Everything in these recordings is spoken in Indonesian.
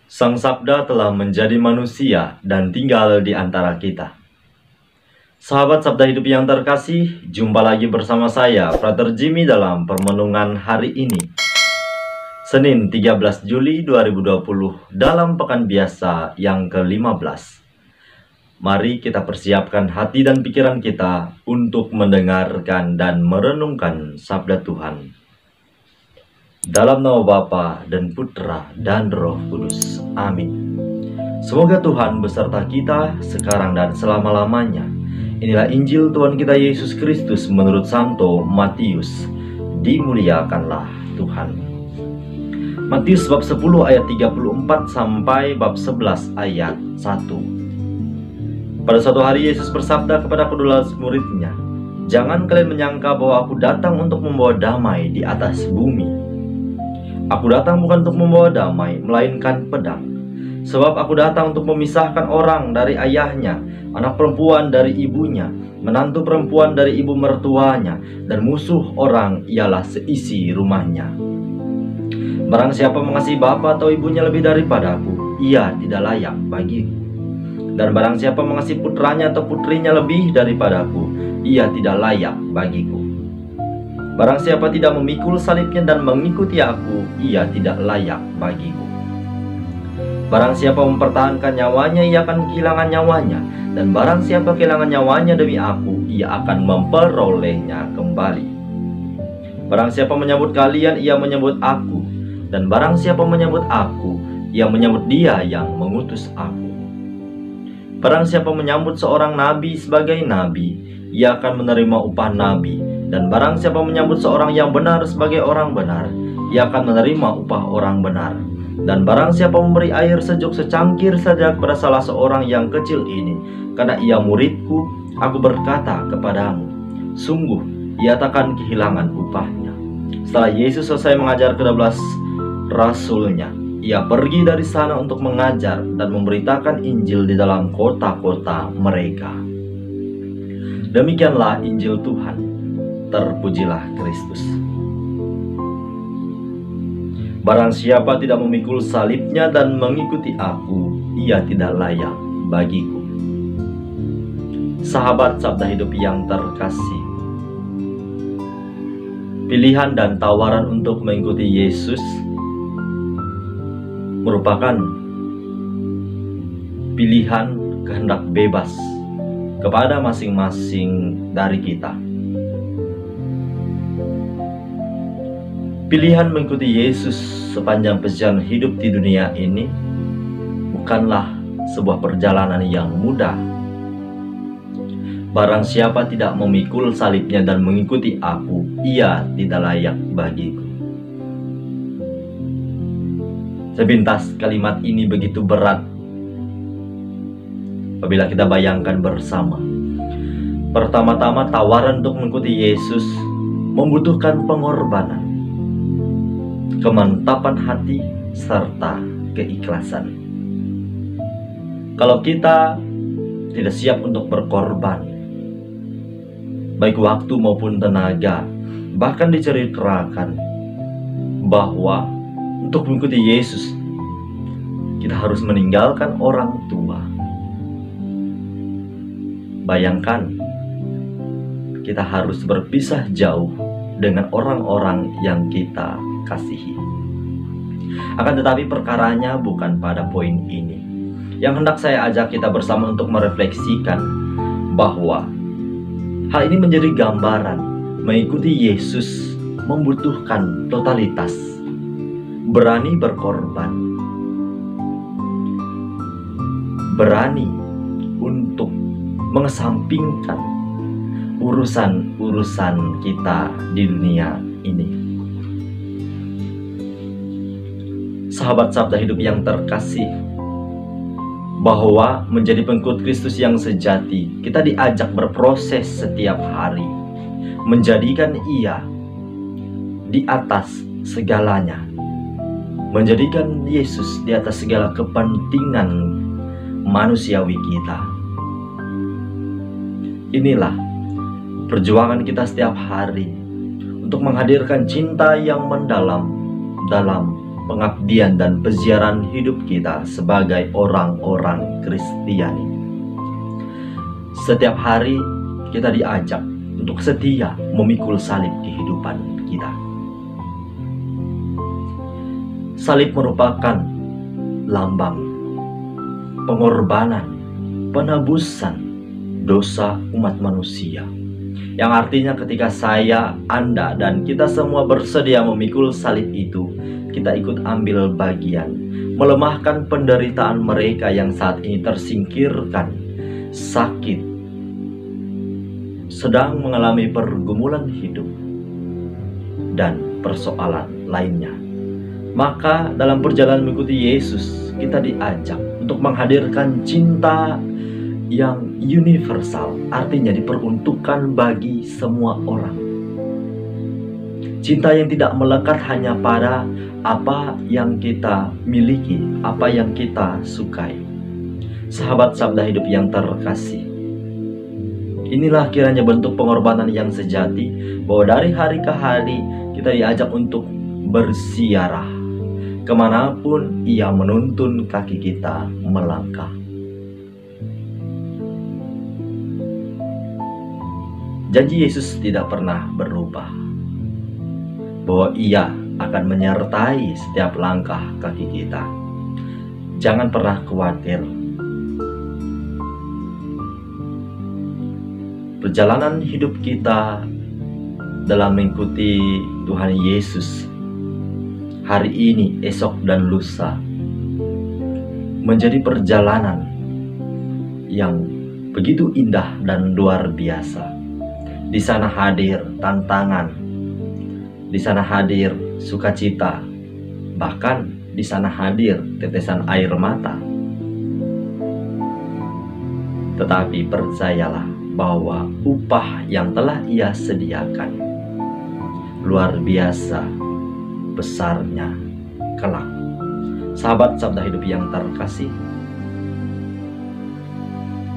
Sang Sabda telah menjadi manusia dan tinggal di antara kita. Sahabat Sabda Hidup yang terkasih, jumpa lagi bersama saya, Frater Jimmy dalam permenungan hari ini. Senin 13 Juli 2020 dalam pekan biasa yang ke-15. Mari kita persiapkan hati dan pikiran kita untuk mendengarkan dan merenungkan Sabda Tuhan. Dalam nama Bapa dan Putra dan Roh Kudus. Amin. Semoga Tuhan beserta kita sekarang dan selama-lamanya. Inilah Injil Tuhan kita Yesus Kristus menurut Santo Matius. Dimuliakanlah Tuhan. Matius bab 10 ayat 34 sampai bab 11 ayat 1. Pada suatu hari Yesus bersabda kepada kedua muridnya, "Jangan kalian menyangka bahwa aku datang untuk membawa damai di atas bumi. Aku datang bukan untuk membawa damai, melainkan pedang. Sebab aku datang untuk memisahkan orang dari ayahnya, anak perempuan dari ibunya, menantu perempuan dari ibu mertuanya, dan musuh orang ialah seisi rumahnya. Barang siapa mengasihi bapa atau ibunya lebih daripada aku, ia tidak layak bagiku. Dan barang siapa mengasihi putranya atau putrinya lebih daripada aku, ia tidak layak bagiku. Barang siapa tidak memikul salibnya dan mengikuti aku, ia tidak layak bagiku. Barang siapa mempertahankan nyawanya, ia akan kehilangan nyawanya. Dan barang siapa kehilangan nyawanya demi aku, ia akan memperolehnya kembali. Barang siapa menyambut kalian, ia menyambut aku. Dan barang siapa menyambut aku, ia menyambut dia yang mengutus aku. Barang siapa menyambut seorang nabi sebagai nabi, ia akan menerima upah nabi. Dan barang siapa menyambut seorang yang benar sebagai orang benar, ia akan menerima upah orang benar. Dan barang siapa memberi air sejuk secangkir saja kepada salah seorang yang kecil ini, karena ia muridku, aku berkata kepadamu, sungguh ia takkan kehilangan upahnya." Setelah Yesus selesai mengajar ke-12 rasulnya, ia pergi dari sana untuk mengajar dan memberitakan Injil di dalam kota-kota mereka. Demikianlah Injil Tuhan. Terpujilah Kristus. Barang siapa tidak memikul salibnya dan mengikuti aku, ia tidak layak bagiku. Sahabat Sabda Hidup yang terkasih, pilihan dan tawaran untuk mengikuti Yesus merupakan pilihan kehendak bebas kepada masing-masing dari kita. Pilihan mengikuti Yesus sepanjang perjalanan hidup di dunia ini bukanlah sebuah perjalanan yang mudah. Barang siapa tidak memikul salibnya dan mengikuti aku, ia tidak layak bagiku. Sepintas kalimat ini begitu berat apabila kita bayangkan bersama. Pertama-tama, tawaran untuk mengikuti Yesus membutuhkan pengorbanan, kemantapan hati, serta keikhlasan. Kalau kita tidak siap untuk berkorban, baik waktu maupun tenaga, bahkan diceritakan bahwa untuk mengikuti Yesus, kita harus meninggalkan orang tua. Bayangkan, kita harus berpisah jauh dengan orang-orang yang kita kasihi. Akan tetapi perkaranya bukan pada poin ini. Yang hendak saya ajak kita bersama untuk merefleksikan bahwa hal ini menjadi gambaran mengikuti Yesus membutuhkan totalitas, berani berkorban, berani untuk mengesampingkan urusan-urusan kita di dunia ini. Sahabat Sabda Hidup yang terkasih, bahwa menjadi pengikut Kristus yang sejati, kita diajak berproses setiap hari, menjadikan Ia di atas segalanya, menjadikan Yesus di atas segala kepentingan manusiawi kita. Inilah perjuangan kita setiap hari untuk menghadirkan cinta yang mendalam dalam pengabdian dan peziaran hidup kita sebagai orang-orang Kristiani. Setiap hari kita diajak untuk setia memikul salib kehidupan kita. Salib merupakan lambang pengorbanan, penebusan dosa umat manusia. Yang artinya ketika saya, Anda, dan kita semua bersedia memikul salib itu, kita ikut ambil bagian, melemahkan penderitaan mereka yang saat ini tersingkirkan, sakit, sedang mengalami pergumulan hidup, dan persoalan lainnya. Maka dalam perjalanan mengikuti Yesus, kita diajak untuk menghadirkan cinta yang universal, artinya diperuntukkan bagi semua orang. Cinta yang tidak melekat hanya pada apa yang kita miliki, apa yang kita sukai. Sahabat Sabda Hidup yang terkasih, inilah kiranya bentuk pengorbanan yang sejati, bahwa dari hari ke hari kita diajak untuk bersiarah kemanapun Ia menuntun kaki kita melangkah. Janji Yesus tidak pernah berubah, bahwa Ia akan menyertai setiap langkah kaki kita. Jangan pernah khawatir. Perjalanan hidup kita dalam mengikuti Tuhan Yesus hari ini, esok, dan lusa menjadi perjalanan yang begitu indah dan luar biasa. Di sana hadir tantangan, di sana hadir sukacita, bahkan di sana hadir tetesan air mata. Tetapi percayalah bahwa upah yang telah Ia sediakan luar biasa besarnya kelak. Sahabat Sabda Hidup yang terkasih,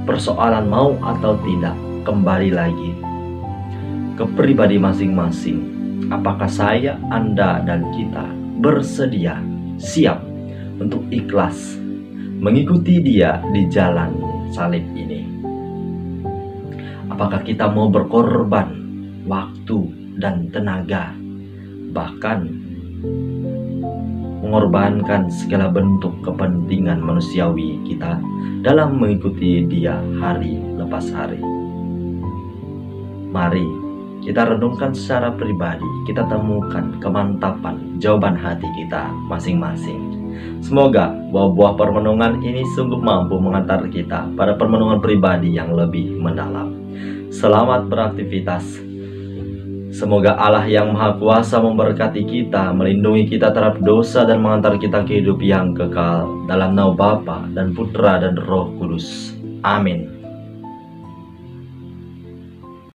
persoalan mau atau tidak kembali lagi ke pribadi masing-masing. Apakah saya, Anda, dan kita bersedia, siap untuk ikhlas mengikuti Dia di jalan salib ini? Apakah kita mau berkorban waktu dan tenaga, bahkan mengorbankan segala bentuk kepentingan manusiawi kita dalam mengikuti Dia hari lepas hari? Mari kita renungkan secara pribadi, kita temukan kemantapan jawaban hati kita masing-masing. Semoga buah-buah permenungan ini sungguh mampu mengantar kita pada permenungan pribadi yang lebih mendalam. Selamat beraktivitas. Semoga Allah yang Maha Kuasa memberkati kita, melindungi kita terhadap dosa, dan mengantar kita ke hidup yang kekal. Dalam nama Bapa dan Putra dan Roh Kudus. Amin.